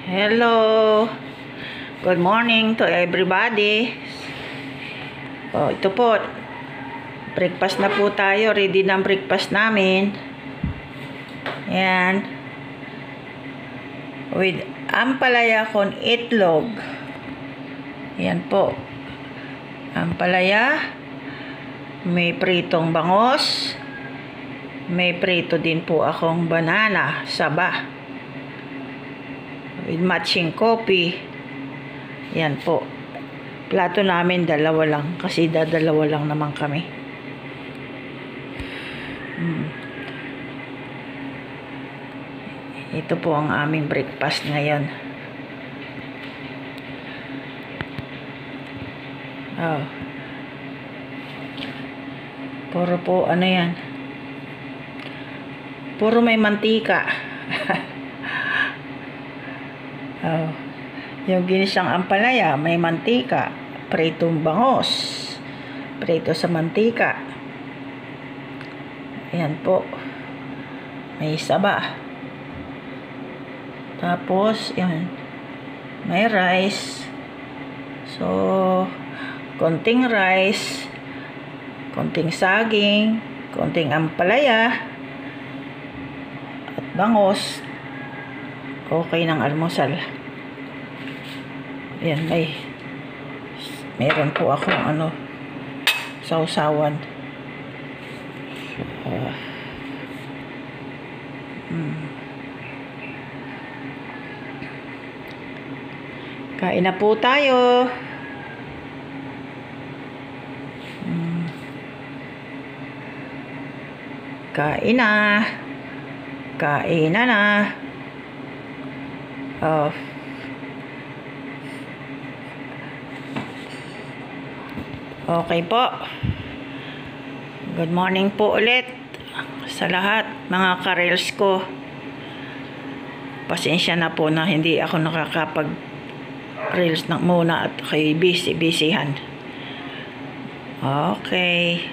Hello. Good morning to everybody. Ito po. Breakfast na po tayo. Ready na ang breakfast namin. Yan. With ampalaya con itlog. Yan po. Ampalaya. May pritong bangos. May prito din po akong banana, saba. With matching coffee. Yan po. Plato namin dalawa lang kasi dadalawa lang naman kami. Ito po ang aming breakfast ngayon. Puro po ano yan. Puro may mantika. Yung ginisang ampalaya, may mantika, pritong bangos, prito sa mantika. Ayan po. May saba. Tapos, yan. May rice. So, konting rice, konting saging, konting ampalaya, at bangos. Okay ng almusal. Yan, meron po akong sausawan. Kain na po tayo. Kain na. Kain na. Okay po. Good morning po ulit sa lahat mga ka-reels ko. Pasensya na po na hindi ako nakakapag-reels muna at kay busy-busyhan. Okay.